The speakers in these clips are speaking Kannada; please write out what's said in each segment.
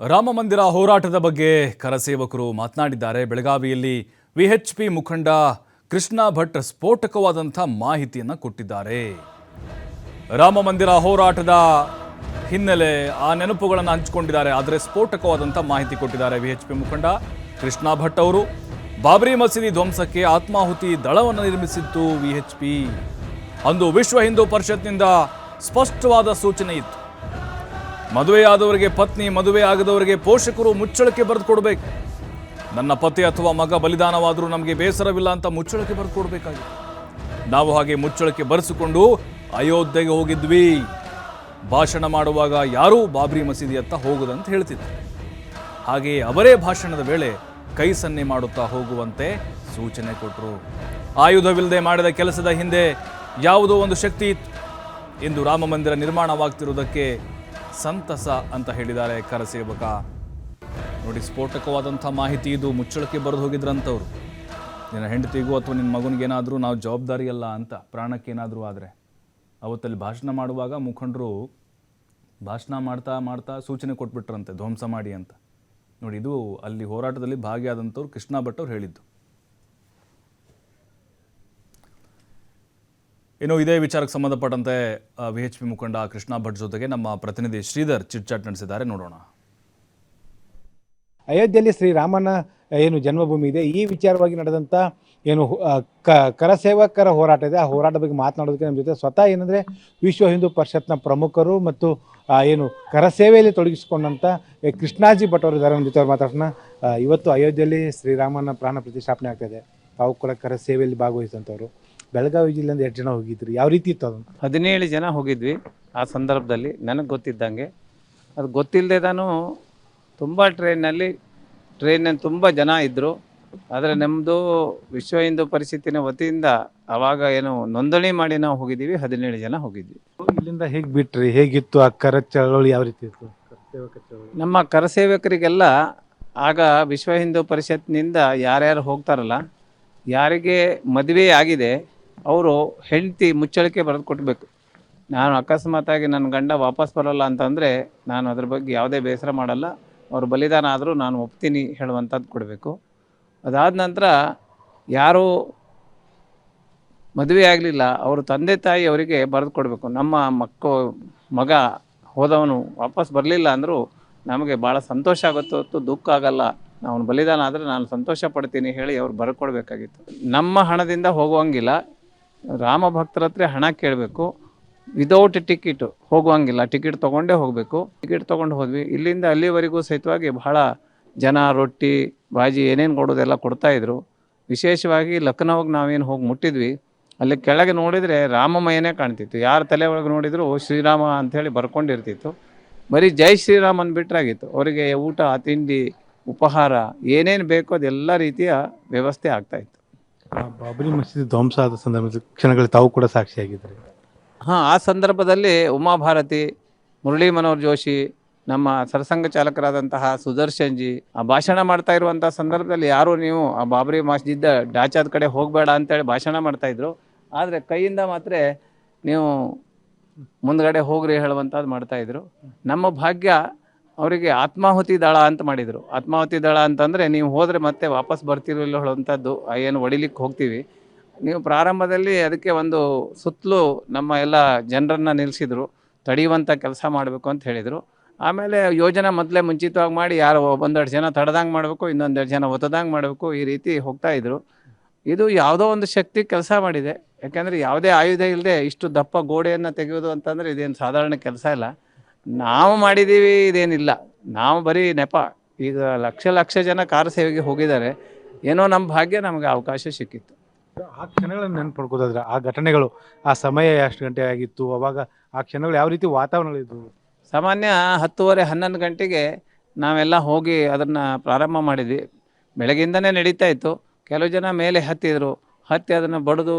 ರಾಮ ಮಂದಿರ ಹೋರಾಟದ ಬಗ್ಗೆ ಕರಸೇವಕರು ಮಾತನಾಡಿದ್ದಾರೆ. ಬೆಳಗಾವಿಯಲ್ಲಿ ವಿಎಚ್ಪಿ ಮುಖಂಡ ಕೃಷ್ಣ ಭಟ್ ಸ್ಫೋಟಕವಾದಂಥ ಮಾಹಿತಿಯನ್ನು ಕೊಟ್ಟಿದ್ದಾರೆ. ರಾಮ ಮಂದಿರ ಹೋರಾಟದ ಹಿನ್ನೆಲೆ ಆ ನೆನಪುಗಳನ್ನು ಹಂಚಿಕೊಂಡಿದ್ದಾರೆ. ಆದರೆ ಸ್ಫೋಟಕವಾದಂಥ ಮಾಹಿತಿ ಕೊಟ್ಟಿದ್ದಾರೆ ವಿಎಚ್ಪಿ ಮುಖಂಡ ಕೃಷ್ಣ ಭಟ್ ಅವರು. ಬಾಬರಿ ಮಸೀದಿ ಧ್ವಂಸಕ್ಕೆ ಆತ್ಮಾಹುತಿ ದಳವನ್ನು ನಿರ್ಮಿಸಿತ್ತು ವಿಎಚ್ಪಿ. ಅಂದು ವಿಶ್ವ ಹಿಂದೂ ಪರಿಷತ್ನಿಂದ ಸ್ಪಷ್ಟವಾದ ಸೂಚನೆ ಇತ್ತು. ಮದುವೆಯಾದವರಿಗೆ ಪತ್ನಿ, ಮದುವೆ ಆಗದವರಿಗೆ ಪೋಷಕರು ಮುಚ್ಚಳಿಕೆ ಬರೆದು ಕೊಡಬೇಕು. ನನ್ನ ಪತಿ ಅಥವಾ ಮಗ ಬಲಿದಾನವಾದರೂ ನಮಗೆ ಬೇಸರವಿಲ್ಲ ಅಂತ ಮುಚ್ಚಳಿಕೆ ಬರೆದು ಕೊಡಬೇಕಾಗಿತ್ತು. ನಾವು ಹಾಗೆ ಮುಚ್ಚಳಿಕೆ ಬರೆಸಿಕೊಂಡು ಅಯೋಧ್ಯೆಗೆ ಹೋಗಿದ್ವಿ. ಭಾಷಣ ಮಾಡುವಾಗ ಯಾರೂ ಬಾಬರಿ ಮಸೀದಿಯತ್ತ ಹೋಗುದಂತ ಹೇಳ್ತಿದ್ರು. ಹಾಗೆಯೇ ಅವರೇ ಭಾಷಣದ ವೇಳೆ ಕೈ ಸನ್ನೆ ಮಾಡುತ್ತಾ ಹೋಗುವಂತೆ ಸೂಚನೆ ಕೊಟ್ಟರು. ಆಯುಧವಿಲ್ಲದೆ ಮಾಡಿದ ಕೆಲಸದ ಹಿಂದೆ ಯಾವುದೋ ಒಂದು ಶಕ್ತಿ ಇತ್ತು. ಇಂದು ರಾಮ ಮಂದಿರ ನಿರ್ಮಾಣವಾಗ್ತಿರುವುದಕ್ಕೆ ಸಂತಸ ಅಂತ ಹೇಳಿದ್ದಾರೆ ಕರಸೇವಕ. ನೋಡಿ, ಸ್ಫೋಟಕವಾದಂಥ ಮಾಹಿತಿ ಇದು. ಮುಚ್ಚಳಕ್ಕೆ ಬರೆದು ಹೋಗಿದ್ರಂಥವ್ರು. ನಿನ್ನ ಹೆಂಡತಿಗೂ ಅಥವಾ ನಿನ್ನ ಮಗನಿಗೇನಾದರೂ ನಾವು ಜವಾಬ್ದಾರಿ ಅಲ್ಲ ಅಂತ, ಪ್ರಾಣಕ್ಕೇನಾದರೂ ಆದರೆ. ಅವತ್ತಲ್ಲಿ ಭಾಷಣ ಮಾಡುವಾಗ ಮುಖಂಡರು ಭಾಷಣ ಮಾಡ್ತಾ ಮಾಡ್ತಾ ಸೂಚನೆ ಕೊಟ್ಬಿಟ್ರಂತೆ, ಧ್ವಂಸ ಮಾಡಿ ಅಂತ. ನೋಡಿ, ಇದು ಅಲ್ಲಿ ಹೋರಾಟದಲ್ಲಿ ಭಾಗಿಯಾದಂಥವ್ರು ಕೃಷ್ಣ ಭಟ್ ಅವ್ರು ಹೇಳಿದ್ದು. ಇನ್ನು ಇದೇ ವಿಚಾರಕ್ಕೆ ಸಂಬಂಧಪಟ್ಟಂತೆ ವಿಎಚ್ಪಿ ಮುಖಂಡ ಕೃಷ್ಣ ಭಟ್ ಜೊತೆಗೆ ನಮ್ಮ ಪ್ರತಿನಿಧಿ ಶ್ರೀಧರ್ ಚಿಟ್ಚಾಟ್ ನಡೆಸಿದ್ದಾರೆ, ನೋಡೋಣ. ಅಯೋಧ್ಯೆಯಲ್ಲಿ ಶ್ರೀರಾಮನ ಜನ್ಮಭೂಮಿ ಇದೆ. ಈ ವಿಚಾರವಾಗಿ ನಡೆದಂಥ ಕರಸೇವಕರ ಹೋರಾಟ ಇದೆ. ಆ ಹೋರಾಟದ ಬಗ್ಗೆ ಮಾತನಾಡೋದಕ್ಕೆ ನಮ್ಮ ಜೊತೆ ಸ್ವತಃ ವಿಶ್ವ ಹಿಂದೂ ಪರಿಷತ್ನ ಪ್ರಮುಖರು ಮತ್ತು ಕರಸೇವೆಯಲ್ಲಿ ತೊಡಗಿಸಿಕೊಂಡಂಥ ಕೃಷ್ಣಾಜಿ ಭಟ್ ಅವರು ಇದ್ದಾರೆ. ನಮ್ಮ ಜೊತೆ ಅವ್ರು ಮಾತಾಡೋಣ. ಇವತ್ತು ಅಯೋಧ್ಯೆಯಲ್ಲಿ ಶ್ರೀರಾಮನ ಪ್ರಾಣ ಪ್ರತಿಷ್ಠಾಪನೆ ಆಗ್ತಾಯಿದೆ. ತಾವು ಕೂಡ ಕರಸೇವೆಯಲ್ಲಿ ಭಾಗವಹಿಸಿದಂಥವ್ರು. ಬೆಳಗಾವಿ ಜಿಲ್ಲೆಯಿಂದ 8 ಜನ ಹೋಗಿದ್ರಿ. ಯಾವ ರೀತಿ ಇತ್ತು ಅದನ್ನು? 17 ಜನ ಹೋಗಿದ್ವಿ. ಆ ಸಂದರ್ಭದಲ್ಲಿ ನನಗೆ ಗೊತ್ತಿದ್ದಂಗೆ, ಅದು ಗೊತ್ತಿಲ್ಲದೆ ನಾನು ತುಂಬ ಟ್ರೈನಲ್ಲಿ ತುಂಬ ಜನ ಇದ್ದರು. ಆದರೆ ನಮ್ಮದು ವಿಶ್ವ ಹಿಂದೂ ಪರಿಷತ್ತಿನ ವತಿಯಿಂದ ಆವಾಗ ನೋಂದಣಿ ಮಾಡಿ ನಾವು ಹೋಗಿದ್ದೀವಿ. 17 ಜನ ಹೋಗಿದ್ವಿ. ಇಲ್ಲಿಂದ ಹೇಗೆ ಬಿಟ್ರಿ? ಹೇಗಿತ್ತು ಆ ಕರ ಚಳವಳಿ? ಯಾವ ರೀತಿ ಇತ್ತು ನಮ್ಮ ಕರಸೇವಕರಿಗೆಲ್ಲ? ಆಗ ವಿಶ್ವ ಹಿಂದೂ ಪರಿಷತ್ನಿಂದ ಯಾರ್ಯಾರು ಹೋಗ್ತಾರಲ್ಲ, ಯಾರಿಗೆ ಮದುವೆ ಆಗಿದೆ ಅವರು ಹೆಂಡತಿ ಮುಚ್ಚಳಿಕೆ ಬರೆದು ಕೊಡಬೇಕು. ನಾನು ಅಕಸ್ಮಾತಾಗಿ ನನ್ನ ಗಂಡ ವಾಪಸ್ ಬರೋಲ್ಲ ಅಂತಂದರೆ ನಾನು ಅದ್ರ ಬಗ್ಗೆ ಯಾವುದೇ ಬೇಸರ ಮಾಡಲ್ಲ, ಅವ್ರ ಬಲಿದಾನ ಆದರೂ ನಾನು ಒಪ್ತೀನಿ ಹೇಳುವಂಥದ್ದು ಕೊಡಬೇಕು. ಅದಾದ ನಂತರ ಯಾರು ಮದುವೆ ಆಗಲಿಲ್ಲ ಅವ್ರ ತಂದೆ ತಾಯಿ ಅವರಿಗೆ ಬರೆದು ಕೊಡಬೇಕು. ನಮ್ಮ ಮಗ ಹೋದವನು ವಾಪಸ್ ಬರಲಿಲ್ಲ ಅಂದರೂ ನಮಗೆ ಭಾಳ ಸಂತೋಷ ಆಗುತ್ತೆ ಹೊತ್ತು ದುಃಖ ಆಗಲ್ಲ. ಅವನು ಬಲಿದಾನ ಆದರೆ ನಾನು ಸಂತೋಷ ಪಡ್ತೀನಿ ಹೇಳಿ ಅವ್ರು ಬರ್ಕೊಡ್ಬೇಕಾಗಿತ್ತು. ನಮ್ಮ ಹಣದಿಂದ ಹೋಗುವಂಗಿಲ್ಲ, ರಾಮ ಭಕ್ತರ ಹತ್ರ ಹಣ ಕೇಳಬೇಕು. ವಿದೌಟ್ ಟಿಕೆಟ್ ಹೋಗುವಂಗಿಲ್ಲ, ಟಿಕೆಟ್ ತೊಗೊಂಡೇ ಹೋಗಬೇಕು. ಟಿಕೆಟ್ ತೊಗೊಂಡು ಹೋದ್ವಿ. ಇಲ್ಲಿಂದ ಅಲ್ಲಿವರೆಗೂ ಸಹಿತವಾಗಿ ಬಹಳ ಜನ ರೊಟ್ಟಿ ಬಾಜಿ ಏನೇನು ಕೊಡೋದೆಲ್ಲ ಕೊಡ್ತಾಯಿದ್ರು. ವಿಶೇಷವಾಗಿ ಲಕ್ನೋಗೆ ನಾವೇನು ಹೋಗಿ ಮುಟ್ಟಿದ್ವಿ, ಅಲ್ಲಿ ಕೆಳಗೆ ನೋಡಿದರೆ ರಾಮಮಯನೇ ಕಾಣ್ತಿತ್ತು. ಯಾರ ತಲೆ ಒಳಗೆ ನೋಡಿದ್ರು ಶ್ರೀರಾಮ ಅಂಥೇಳಿ ಬರ್ಕೊಂಡಿರ್ತಿತ್ತು. ಬರೀ ಜೈ ಶ್ರೀರಾಮ್ ಅಂದ್ಬಿಟ್ರಾಗಿತ್ತು. ಅವರಿಗೆ ಊಟ ತಿಂಡಿ ಉಪಹಾರ ಏನೇನು ಬೇಕೋ ಅದೆಲ್ಲ ರೀತಿಯ ವ್ಯವಸ್ಥೆ ಆಗ್ತಾಯಿತ್ತು. ಬಾಬರಿ ಮಸೀದಿ ಧ್ವಂಸ ಆದ ಸಂದರ್ಭದಲ್ಲಿ ಕ್ಷಣಗಳು ತಾವು ಕೂಡ ಸಾಕ್ಷಿಯಾಗಿದ್ದಾರೆ. ಆ ಸಂದರ್ಭದಲ್ಲಿ ಉಮಾಭಾರತಿ, ಮುರಳಿ ಮನೋಹರ್ ಜೋಶಿ, ನಮ್ಮ ಸರಸಂಘ ಚಾಲಕರಾದಂತಹ ಸುದರ್ಶನ್ ಜಿ ಆ ಭಾಷಣ ಮಾಡ್ತಾ ಇರುವಂಥ ಸಂದರ್ಭದಲ್ಲಿ ಯಾರು ನೀವು ಆ ಬಾಬರಿ ಮಸ್ಜಿದ್ ಡಾಚಾದ ಕಡೆ ಹೋಗಬೇಡ ಅಂತೇಳಿ ಭಾಷಣ ಮಾಡ್ತಾಯಿದ್ರು. ಆದರೆ ಕೈಯಿಂದ ಮಾತ್ರ ನೀವು ಮುಂದ್ಗಡೆ ಹೋಗ್ರಿ ಹೇಳುವಂಥದ್ದು ಮಾಡ್ತಾಯಿದ್ರು. ನಮ್ಮ ಭಾಗ್ಯ ಅವರಿಗೆ ಆತ್ಮಾಹುತಿ ದಳ ಅಂತ ಮಾಡಿದರು. ಆತ್ಮಾಹುತಿ ದಳ ಅಂತಂದರೆ ನೀವು ಹೋದರೆ ಮತ್ತೆ ವಾಪಸ್ ಬರ್ತಿರಲಿಲ್ಲ ಹೇಳುವಂಥದ್ದು. ಏನು ಹೊಡಿಲಿಕ್ಕೆ ಹೋಗ್ತೀವಿ ನೀವು ಪ್ರಾರಂಭದಲ್ಲಿ ಅದಕ್ಕೆ ಒಂದು ಸುತ್ತಲೂ ನಮ್ಮ ಎಲ್ಲ ಜನರನ್ನು ನಿಲ್ಲಿಸಿದ್ರು, ತಡೆಯುವಂಥ ಕೆಲಸ ಮಾಡಬೇಕು ಅಂತ ಹೇಳಿದರು. ಆಮೇಲೆ ಯೋಜನೆ ಮೊದಲೇ ಮುಂಚಿತವಾಗಿ ಮಾಡಿ ಯಾರು ಒಂದೆರಡು ಜನ ತಡೆದಂಗೆ ಮಾಡಬೇಕು, ಇನ್ನೊಂದೆರಡು ಜನ ಒತ್ತದಂಗೆ ಮಾಡಬೇಕು, ಈ ರೀತಿ ಹೋಗ್ತಾಯಿದ್ರು. ಇದು ಯಾವುದೋ ಒಂದು ಶಕ್ತಿ ಕೆಲಸ ಮಾಡಿದೆ. ಯಾಕೆಂದರೆ ಯಾವುದೇ ಆಯುಧ ಇಲ್ಲದೆ ಇಷ್ಟು ದಪ್ಪ ಗೋಡೆಯನ್ನು ತೆಗೆಯೋದು ಅಂತಂದರೆ ಇದೇನು ಸಾಧಾರಣ ಕೆಲಸ ಇಲ್ಲ. ನಾವು ಮಾಡಿದ್ದೀವಿ ಇದೇನಿಲ್ಲ, ನಾವು ಬರೀ ನೆಪ. ಈಗ ಲಕ್ಷ ಜನ ಕಾರ ಸೇವೆಗೆ ಹೋಗಿದ್ದಾರೆ. ಏನೋ ನಮ್ಮ ಭಾಗ್ಯ ನಮಗೆ ಅವಕಾಶ ಸಿಕ್ಕಿತ್ತು. ಆ ಕ್ಷಣಗಳನ್ನು ನೆನ್ಪಡ್ಕೋದಾದ್ರೆ ಆ ಘಟನೆಗಳು, ಆ ಸಮಯ ಎಷ್ಟು ಗಂಟೆ ಆಗಿತ್ತು, ಅವಾಗ ಆ ಕ್ಷಣಗಳು ಯಾವ ರೀತಿ ವಾತಾವರಣಗಳಿದ್ವು? ಸಾಮಾನ್ಯ 10:30 11 ಗಂಟೆಗೆ ನಾವೆಲ್ಲ ಹೋಗಿ ಅದನ್ನು ಪ್ರಾರಂಭ ಮಾಡಿದ್ವಿ. ಬೆಳಗ್ಗಿಂದನೇ ನಡೀತಾ ಇತ್ತು. ಕೆಲವು ಜನ ಮೇಲೆ ಹತ್ತಿ ಅದನ್ನು ಬಡಿದು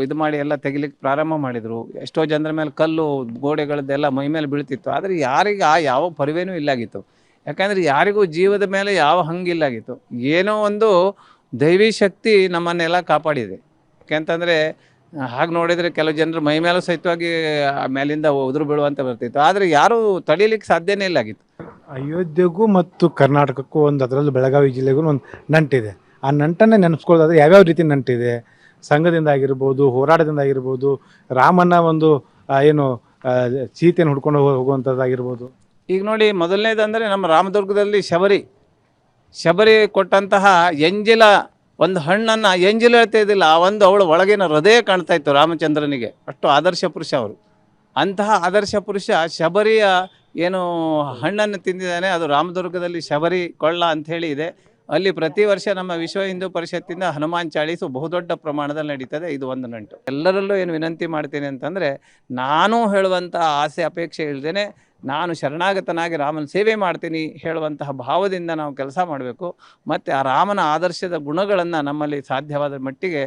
ಇದು ಮಾಡಿ ಎಲ್ಲ ತೆಗಿಲಿಕ್ಕೆ ಪ್ರಾರಂಭ ಮಾಡಿದರು. ಎಷ್ಟೋ ಜನರ ಮೇಲೆ ಕಲ್ಲು ಗೋಡೆಗಳದ್ದೆಲ್ಲ ಮೈ ಮೇಲೆ ಬೀಳ್ತಿತ್ತು. ಆದರೆ ಯಾರಿಗೆ ಯಾವ ಪರಿವೇನೂ ಇಲ್ಲಾಗಿತ್ತು. ಯಾಕಂದರೆ ಯಾರಿಗೂ ಜೀವದ ಮೇಲೆ ಯಾವ ಹಂಗಿಲ್ಲಾಗಿತ್ತು. ಏನೋ ಒಂದು ದೈವಿ ಶಕ್ತಿ ನಮ್ಮನ್ನೆಲ್ಲ ಕಾಪಾಡಿದೆ. ಯಾಕೆಂತಂದರೆ ಹಾಗೆ ನೋಡಿದರೆ ಕೆಲವು ಜನರು ಮೈ ಮೇಲೂ ಸಹಿತವಾಗಿ ಮೇಲಿಂದ ಉದುರು ಬೀಳುವಂತ ಬರ್ತಿತ್ತು. ಆದರೆ ಯಾರೂ ತಡೀಲಿಕ್ಕೆ ಸಾಧ್ಯನೇ ಇಲ್ಲಾಗಿತ್ತು. ಅಯೋಧ್ಯೆಗೂ ಮತ್ತು ಕರ್ನಾಟಕಕ್ಕೂ ಒಂದು ಅದರಲ್ಲೂ ಬೆಳಗಾವಿ ಜಿಲ್ಲೆಗೂ ಒಂದು ನಂಟಿದೆ. ಆ ನಂಟನ್ನು ನೆನೆಸ್ಕೊಳ್ಳೋದಾದ್ರೆ ಯಾವ್ಯಾವ ರೀತಿ ನಂಟಿದೆ? ಸಂಘದಿಂದ ಆಗಿರ್ಬೋದು, ಹೋರಾಟದಿಂದ ಆಗಿರ್ಬೋದು, ರಾಮನ ಒಂದು ಏನು ಸೀತೆಯನ್ನು ಹುಡ್ಕೊಂಡು ಹೋಗುವಂಥದ್ದಾಗಿರ್ಬೋದು. ಈಗ ನೋಡಿ, ಮೊದಲನೇದಂದರೆ ನಮ್ಮ ರಾಮದುರ್ಗದಲ್ಲಿ ಶಬರಿ ಕೊಟ್ಟಂತಹ ಎಂಜಿಲ ಒಂದು ಹಣ್ಣನ್ನು ಎಂಜಿಲು ಹೇಳ್ತಾ ಇದ್ದಿಲ್ಲ, ಆ ಒಂದು ಅವಳು ಒಳಗಿನ ಹೃದಯ ಕಾಣ್ತಾ ಇತ್ತು ರಾಮಚಂದ್ರನಿಗೆ. ಅಷ್ಟು ಆದರ್ಶ ಪುರುಷ ಅವರು. ಅಂತಹ ಆದರ್ಶ ಪುರುಷ ಶಬರಿಯ ಏನು ಹಣ್ಣನ್ನು ತಿಂದಿದ್ದಾನೆ, ಅದು ರಾಮದುರ್ಗದಲ್ಲಿ ಶಬರಿ ಕೊಳ್ಳ ಅಂಥೇಳಿ ಇದೆ. ಅಲ್ಲಿ ಪ್ರತಿ ವರ್ಷ ನಮ್ಮ ವಿಶ್ವ ಹಿಂದೂ ಪರಿಷತ್ತಿಂದ ಹನುಮಾನ್ ಚಾಳೀಸು ಬಹುದೊಡ್ಡ ಪ್ರಮಾಣದಲ್ಲಿ ನಡೀತದೆ. ಇದು ಒಂದು ನಂಟು. ಎಲ್ಲರಲ್ಲೂ ಏನು ವಿನಂತಿ ಮಾಡ್ತೀನಿ ಅಂತಂದರೆ, ನಾನು ಹೇಳುವಂಥ ಆಸೆ ಅಪೇಕ್ಷೆ ಇಳ್ದೇನೆ ನಾನು ಶರಣಾಗತನಾಗಿ ರಾಮನ ಸೇವೆ ಮಾಡ್ತೀನಿ ಹೇಳುವಂತಹ ಭಾವದಿಂದ ನಾವು ಕೆಲಸ ಮಾಡಬೇಕು. ಮತ್ತು ಆ ರಾಮನ ಆದರ್ಶದ ಗುಣಗಳನ್ನು ನಮ್ಮಲ್ಲಿ ಸಾಧ್ಯವಾದ ಮಟ್ಟಿಗೆ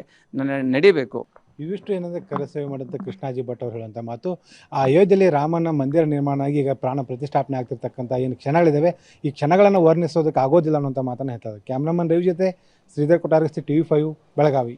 ನಡಿಬೇಕು. ಇವಿಷ್ಟು ಏನಂದರೆ ಕರಸೇವೆ ಮಾಡಿದಂಥ ಕೃಷ್ಣಾಜಿ ಭಟ್ ಅವರು ಹೇಳುವಂಥ ಮಾತು. ಆ ಅಯೋಧ್ಯೆಯಲ್ಲಿ ರಾಮನ ಮಂದಿರ ನಿರ್ಮಾಣ ಆಗಿ ಈಗ ಪ್ರಾಣ ಪ್ರತಿಷ್ಠಾಪನೆ ಆಗ್ತಿರ್ತಕ್ಕಂಥ ಏನು ಕ್ಷಣಗಳಿದ್ದಾವೆ, ಈ ಕ್ಷಣಗಳನ್ನು ವರ್ಣಿಸೋದಕ್ಕೆ ಆಗೋದಿಲ್ಲ ಅನ್ನೋಂಥ ಮಾತನ್ನು ಹೇಳ್ತಾರೆ. ಕ್ಯಾಮ್ರಾಮನ್ ರವಿ ಜೊತೆ ಶ್ರೀಧರ್ ಕೊಟ್ಟಾರಸ್ತಿ, TV5 ಬೆಳಗಾವಿ.